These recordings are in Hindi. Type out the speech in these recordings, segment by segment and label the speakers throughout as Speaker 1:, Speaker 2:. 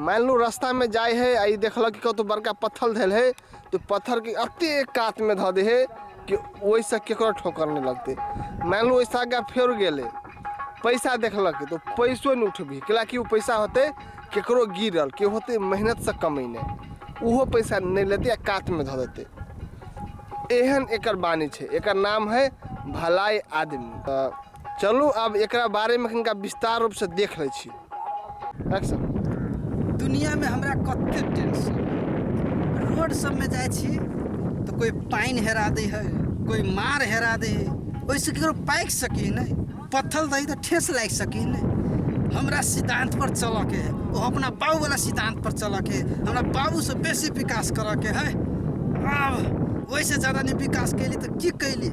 Speaker 1: मान लो रास्ता में जाए है आई देखल कि कतो बड़का पत्थर धैल है तो पत्थर के अते कात में धऽ दे है कि वैसे केकरो ठोकर नहीं लगते। मान लो ऐसा आगे फेर गेले पैसा देखलक तो पैसो नहीं उठबी कि वो पैसा होते केकरो गिरल के होते मेहनत से कमेने उहो पैसा नहीं लेते या कात में धऽ देते। एहन एकर बानी है, एकर नाम है भलाई आदमी। चलू अब एकरा बारे में कनिका विस्तार रूप से देख ले छी।
Speaker 2: दुनिया में हमरा कते टेंशन, रोड सब में जाए छी तो कोई पाइन हेरा दे है, कोई मार हेरा दे है, वैसे केकरो पाइक सकी नहीं, पत्थर दही तो ठेस लाग सकी नहीं। हमरा सिद्धांत पर चल के है, वो अपना बाबू वाला सिद्धांत पर चल के, हमरा बाबू से बेसी विकास कर के है। अब वैसे ज्यादा नहीं विकास कैली तो की कैली,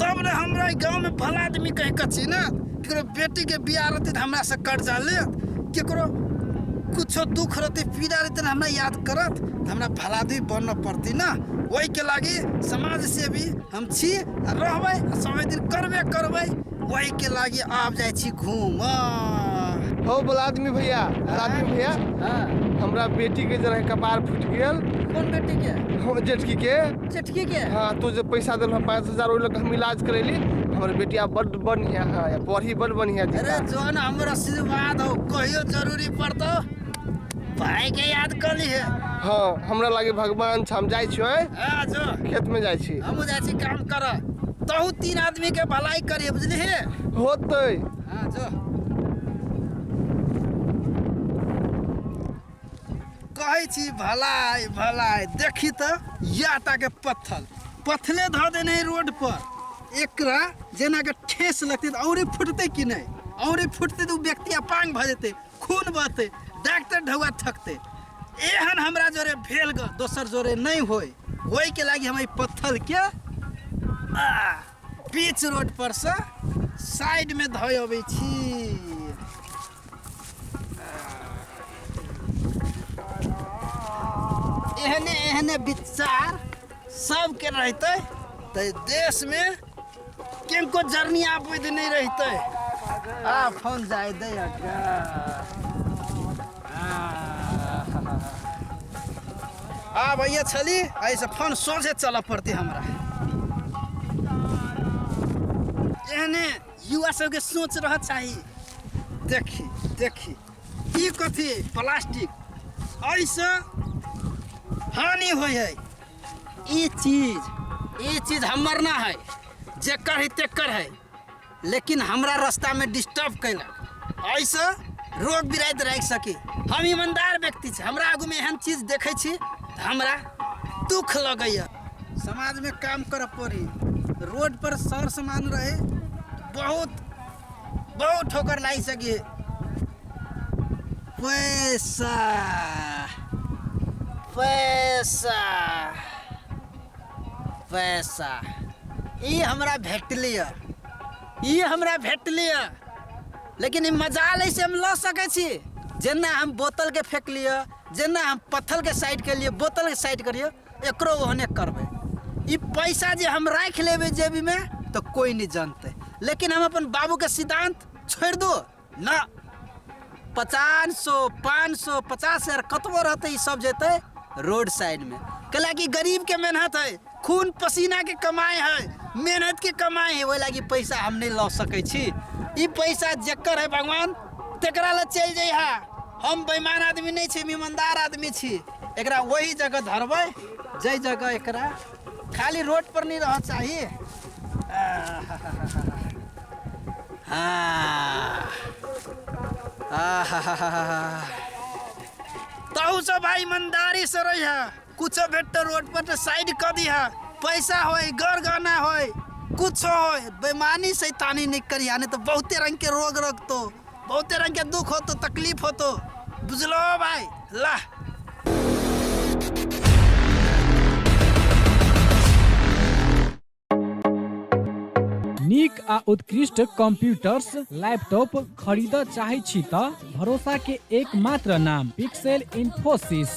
Speaker 2: तब ने हमरा गाँव में भला आदमी कह कची ना, केकरो बेटी के बियाह रहते हमरा से कर्जा ले, केकरो कुछो दुख रहते पीड़ा रहते हमरा याद करत, हमरा भला आदमी बनना पड़ती ना। वही के लागी समाज से भी हम छी रहबै, समय दिन करबै वही के लागी आप जाए छी घूम।
Speaker 1: हो बोला आदमी भैया, आदमी भैया हमरा बेटी के जरा कपार फूट गेल।
Speaker 2: कौन बेटी के?
Speaker 1: जेठकी के। हाँ तो जो पैसा दिल 5,000 ओइ लग हम इलाज करेली, हमर बेटिया बड़ बढ़िया है, पढ़ी बड़ बढ़िया।
Speaker 2: अरे जोन हमर आशीर्वाद हो, कहियो जरूरी पड़तो भाई के याद कर ली है।
Speaker 1: हाँ हमरा लागे भगवान हम जाय छियै।
Speaker 2: हां जो
Speaker 1: खेत में जाय छी,
Speaker 2: हम जाय छी काम कर, तहु 3 आदमी के भलाई करिए, बुझली है?
Speaker 1: होतै।
Speaker 2: हां जो कहै छी भलाई देखी तो याता के पत्थले धऽ देने रोड पर, एकरा जेना के ठेस लगते तो औरे फुटते कि नहीं, औरे फुटते तो व्यक्ति अपांग भ जेते, खून बहते, डॉक्टर ढौआ थकते। एहन हमरा जोरे भेल ग दोसर जोरे नहीं होई, वही के लागी हम पत्थर के बीच रोड पर से साइड में धऽ अबै छी। एहने विचार सबके रहते तो देश में किनको जर्नी आबद नहीं रहते। फोन जाए दे भैया छली ऐसे फोन सोझे चल पड़ती हमरा। एहने युवा सबके सोच रह चाहिए। देखी ई कथी प्लास्टिक ऐसे हानि होय है। ये चीज हमर ना है, जेकर है तेकर है, लेकिन हमरा रास्ता में डिस्टर्ब कैलक, ऐसे रोग बिराइत रख सकी। हम ईमानदार व्यक्ति छे, हमरा आगू में एहन चीज देखे छी तो हमरा दुख लगैया। समाज में काम कर पड़ी, रोड पर सर सामान रहे बहुत ठोकर लाई सकी। पैसा ई हमरा भेटलिए, लेकिन ई मजाल ऐसे हम ल सके छी। जेना हम बोतल के फेंक लिया, जेना हम पत्थर के साइड के लिए बोतल के साइड करिए, एकरो ओहने करबे। ई पैसा जे हम राख लेबे जेबी में तो कोई नहीं जानते, लेकिन हम अपन बाबू के सिद्धांत छोड़ दो ना। 500 500 50,000 कतबो रहते ई सब जेते रोड साइड में, कला कि गरीब के मेहनत है, खून पसीना के कमाई है, मेहनत के कमाई है, वही लागी पैसा हम नहीं ला सके छी। ई पैसा जेकर है भगवान तेकरा ले चल जाइ हा। हम बेईमान आदमी नहीं छी, ईमानदार आदमी छी। एकरा वही जगह धरबै जई जगह एकरा खाली रोड पर नहीं रह चाहिए। तहु सब भाई ईमानदारी से रही है, कुछ भेट रोड पर साइड कर दी है, पैसा होय गरगना होय कुछ होय, बेईमानी शैतानी नहीं करी, नहीं तो बहुते रंग के रोग रखतो, बहुते रंग के दुख हो तो तकलीफ हो तो, बुझलो भाई ला।
Speaker 3: नीक आ उत्कृष्ट कंप्यूटर्स लैपटॉप खरीद चाहे छी त भरोसा के एकमात्र नाम पिक्सेल इन्फोसिस।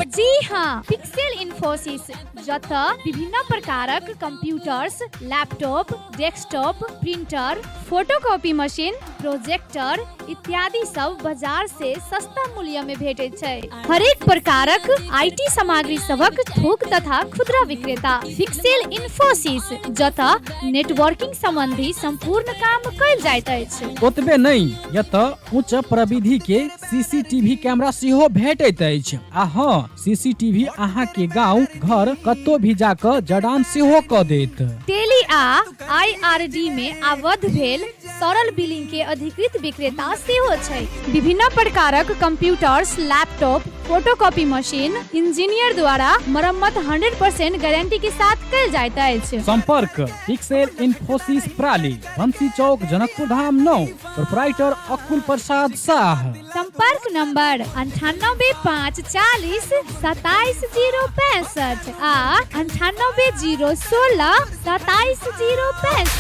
Speaker 4: जी हाँ, पिक्सेल इन्फोसिस जत विभिन्न प्रकारक computers, laptop, desktop, printer, photocopy machine, projector इत्यादि सब बाजार से सस्ता मूल्य में भेटे छै। हरेक प्रकारक आईटी सामग्री सबक थोक तथा खुदरा विक्रेता पिक्सेल इन्फोसिस जत नेटवर्किंग संबंधी संपूर्ण काम कयल जाइत अछि।
Speaker 3: ओतबे नहीं, यत उच्च प्रविधि के सीसीटीवी कैमरा सेहो भेटैत अछि। आ हाँ, सीसीटीवी अहाँ के गांव घर कतौ भी जाकर जड़ान सेहो क देत।
Speaker 4: टेली आ आईआरडी में आबद्ध भेल सरल बिलिंग के अधिकृत विक्रेता सेहो छै। विभिन्न प्रकारक computers, laptop, photocopy machine engineer द्वारा मरम्मत 100% गारंटी के साथ कयल जाइत अछि।
Speaker 3: संपर्क पिक्सेल इन्फोसिस प्राली, बंसी चौक, जनकपुर धाम 9, प्रोप्राइटर अकुल प्रसाद शाह।
Speaker 4: संपर्क नंबर 9854 27065 आ 9801 2765।